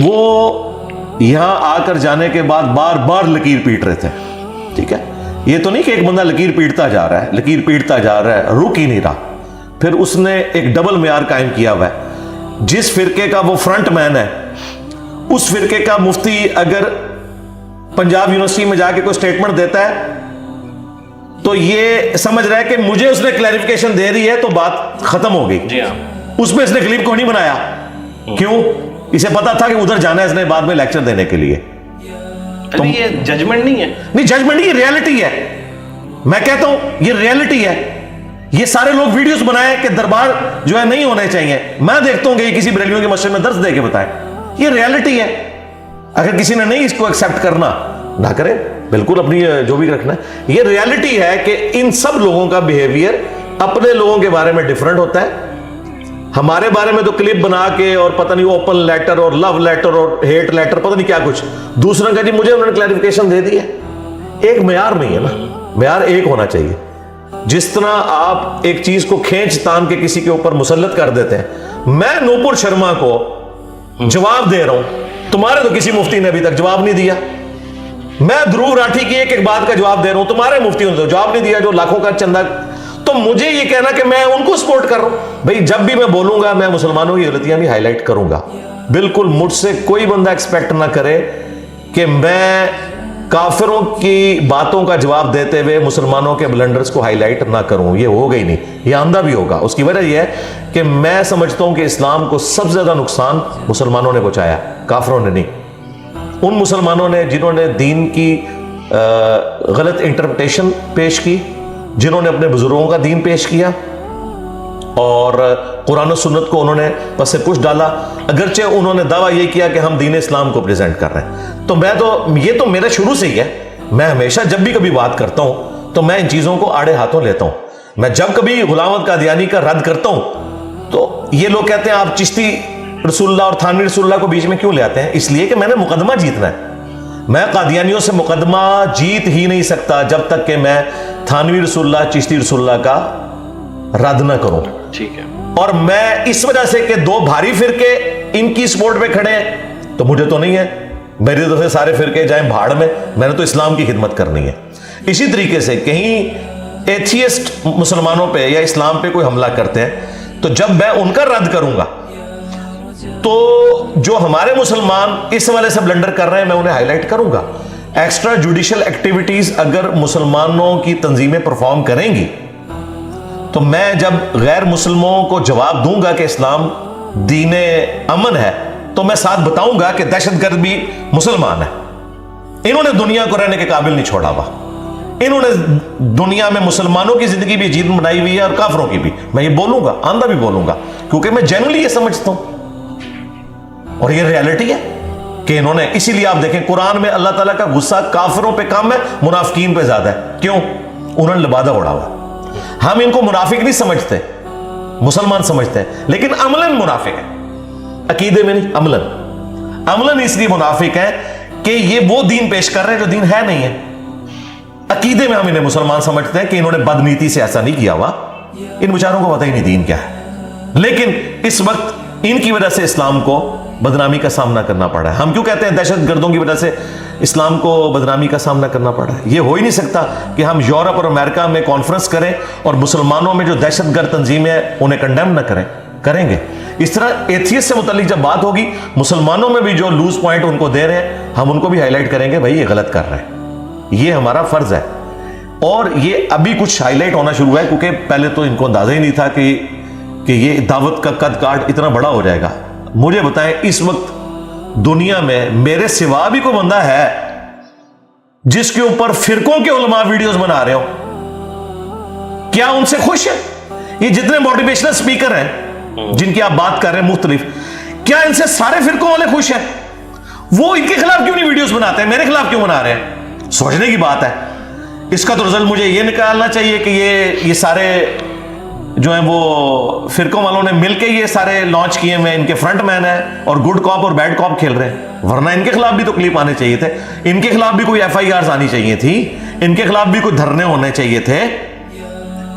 وہ یہاں آ کر جانے کے بعد بار بار لکیر پیٹ رہے تھے. ٹھیک ہے, یہ تو نہیں کہ ایک بندہ لکیر پیٹتا جا رہا ہے, لکیر پیٹتا جا رہا ہے, رک ہی نہیں رہا. پھر اس نے ایک ڈبل معیار قائم کیا ہوا ہے. جس فرقے کا وہ فرنٹ مین ہے, اس فرقے کا مفتی اگر پنجاب یونیورسٹی میں جا کے کوئی سٹیٹمنٹ دیتا ہے تو یہ سمجھ رہا ہے کہ مجھے اس نے کلیریفیکیشن دے رہی ہے تو بات ختم ہو گئی. جی ہاں, اس میں اس نے کلپ کو نہیں بنایا. کیوں؟ اسے پتا تھا کہ ادھر جانا ہے اس نے بعد میں لیکچر دینے کے لیے. یہ ججمنٹ نہیں ہے, نہیں ججمنٹ نہیں, یہ ریالٹی ہے. میں کہتا ہوں یہ ریالٹی ہے. یہ سارے لوگ ویڈیوز بنائے کہ دربار جو ہے نہیں ہونے چاہیے. میں دیکھتا ہوں کہ یہ کسی بریلیوں کے مسجد میں درس دے کے بتائے. یہ ریالٹی ہے. اگر کسی نے نہیں اس کو ایکسپٹ کرنا نہ کرے, بالکل اپنی جو بھی رکھنا ہے. یہ ریالٹی ہے کہ ان سب لوگوں کا بیہیویئر اپنے لوگوں کے بارے میں ڈیفرنٹ ہوتا ہے. ہمارے بارے میں تو کلپ بنا کے اور پتہ نہیں اوپن لیٹر اور لو لیٹر اور ہیٹ لیٹر پتہ نہیں کیا کچھ. دوسرا کہ جی مجھے انہوں نے کلیریفیکیشن دے دی ہے. ایک معیار نہیں ہے نا, معیار ایک ہونا چاہیے. جس طرح آپ ایک چیز کو کھینچ تان کے کسی کے اوپر مسلط کر دیتے ہیں. میں نوپور شرما کو جواب دے رہا ہوں, تمہارے تو کسی مفتی نے ابھی تک جواب نہیں دیا. میں دھرو راٹھی کی ایک بات کا جواب دے رہا ہوں, تمہارے مفتیوں نے تو جواب نہیں دیا جو لاکھوں کا چندہ. تو مجھے یہ کہنا کہ میں ان کو سپورٹ کر رہا ہوں. بھئی جب بھی میں بولوں گا میں مسلمانوں کی غلطیاں بھی ہائی لائٹ کروں گا. بالکل مجھ سے کوئی بندہ ایکسپیکٹ نہ کرے کہ میں کافروں کی باتوں کا جواب دیتے ہوئے مسلمانوں کے بلنڈرز کو ہائی لائٹ نہ کروں. یہ ہوگا ہی نہیں, یہ آندہ بھی ہوگا. اس کی وجہ یہ ہے کہ میں سمجھتا ہوں کہ اسلام کو سب سے زیادہ نقصان مسلمانوں نے پہنچایا, کافروں نے نہیں. ان مسلمانوں نے جنہوں نے دین کی غلط انٹرپریٹیشن پیش کی, جنہوں نے اپنے بزرگوں کا دین پیش کیا اور قرآن و سنت کو انہوں نے پس پش ڈالا, اگرچہ انہوں نے دعویٰ یہ کیا کہ ہم دین اسلام کو پریزنٹ کر رہے ہیں. تو میں تو یہ تو میرا شروع سے ہی ہے. میں ہمیشہ جب بھی کبھی بات کرتا ہوں تو میں ان چیزوں کو آڑے ہاتھوں لیتا ہوں. میں جب کبھی غلام احمد قادیانی کا رد کرتا ہوں تو یہ لوگ کہتے ہیں آپ چشتی رسول اللہ اور تھانوی رسول اللہ کو بیچ میں کیوں لے آتے ہیں؟ اس لیے کہ میں نے مقدمہ جیتنا ہے. میں قادیانیوں سے مقدمہ جیت ہی نہیں سکتا جب تک کہ میں تھانوی رسول اللہ چشتی رسول اللہ کا رد نہ کروں. ٹھیک ہے, اور میں اس وجہ سے کہ دو بھاری فرقے ان کی سپورٹ پہ کھڑے ہیں تو مجھے تو نہیں ہے. میری طرف سے سارے فرقے جائیں بھاڑ میں نے تو اسلام کی خدمت کرنی ہے. اسی طریقے سے کہیں ایتھیسٹ مسلمانوں پہ یا اسلام پہ کوئی حملہ کرتے ہیں تو جب میں ان کا رد کروں گا تو جو ہمارے مسلمان اس والے سے بلنڈر کر رہے ہیں میں انہیں ہائی لائٹ کروں گا. ایکسٹرا جوڈیشل ایکٹیویٹیز اگر مسلمانوں کی تنظیمیں پرفارم کریں گی تو میں جب غیر مسلموں کو جواب دوں گا کہ اسلام دین امن ہے تو میں ساتھ بتاؤں گا کہ دہشت گرد بھی مسلمان ہے. انہوں نے دنیا کو رہنے کے قابل نہیں چھوڑا ہوا. انہوں نے دنیا میں مسلمانوں کی زندگی بھی عجیب بنائی ہوئی ہے اور کافروں کی بھی. میں یہ بولوں گا, آندہ بھی بولوں گا, کیونکہ میں جنرلی یہ سمجھتا ہوں اور یہ ریالٹی ہے کہ انہوں نے. اسی لیے آپ دیکھیں قرآن میں اللہ تعالیٰ کا غصہ کافروں پہ کم ہے, منافقین پہ زیادہ ہے. کیوں؟ انہوں نے لبادہ اڑا ہوا. ہم ان کو منافق نہیں سمجھتے, مسلمان سمجھتے ہیں, لیکن عملاً منافق ہے, عقیدے میں نہیں. عملاً اس لیے منافق ہے کہ یہ وہ دین پیش کر رہے ہیں جو دین ہے نہیں ہے. عقیدے میں ہم انہیں مسلمان سمجھتے ہیں کہ انہوں نے بدنیتی سے ایسا نہیں کیا ہوا, ان بیچاروں کو پتہ ہی نہیں دین کیا ہے. لیکن اس وقت ان کی وجہ سے اسلام کو بدنامی کا سامنا کرنا پڑا ہے. ہم کیوں کہتے ہیں دہشت گردوں کی وجہ سے اسلام کو بدنامی کا سامنا کرنا پڑا ہے؟ یہ ہو ہی نہیں سکتا کہ ہم یورپ اور امریکہ میں کانفرنس کریں اور مسلمانوں میں جو دہشت گرد تنظیمیں ہیں انہیں کنڈیم نہ کریں گے. اس طرح ایتھیسٹ سے متعلق جب بات ہوگی, مسلمانوں میں بھی جو لوز پوائنٹ ان کو دے رہے ہیں ہم ان کو بھی ہائی لائٹ کریں گے, بھائی یہ غلط کر رہے ہیں. یہ ہمارا فرض ہے. اور یہ ابھی کچھ ہائی لائٹ ہونا شروع ہے کیونکہ پہلے تو ان کو اندازہ ہی نہیں تھا کہ یہ دعوت کا قد کاٹ اتنا بڑا ہو جائے گا. مجھے بتائیں اس وقت دنیا میں میرے سوا بھی کوئی بندہ ہے جس کے اوپر فرقوں کے علماء ویڈیوز بنا رہے ہو؟ کیا ان سے خوش ہے؟ یہ جتنے موٹیویشنل سپیکر ہیں جن کی آپ بات کر رہے ہیں مختلف, کیا ان سے سارے فرقوں والے خوش ہیں؟ وہ ان کے خلاف کیوں نہیں ویڈیوز بناتے ہیں, میرے خلاف کیوں بنا رہے ہیں؟ سوچنے کی بات ہے. اس کا تو رزلٹ مجھے یہ نکالنا چاہیے کہ یہ سارے جو ہیں وہ فرقوں والوں نے مل کے یہ سارے لانچ کیے ہوئے, ان کے فرنٹ مین ہیں اور گڈ کاپ اور بیڈ کاپ کھیل رہے ہیں. ورنہ ان کے خلاف بھی تو کلپ آنے چاہیے تھے, ان کے خلاف بھی کوئی ایف آئی آرز آنی چاہیے تھی, ان کے خلاف بھی کوئی دھرنے ہونے چاہیے تھے,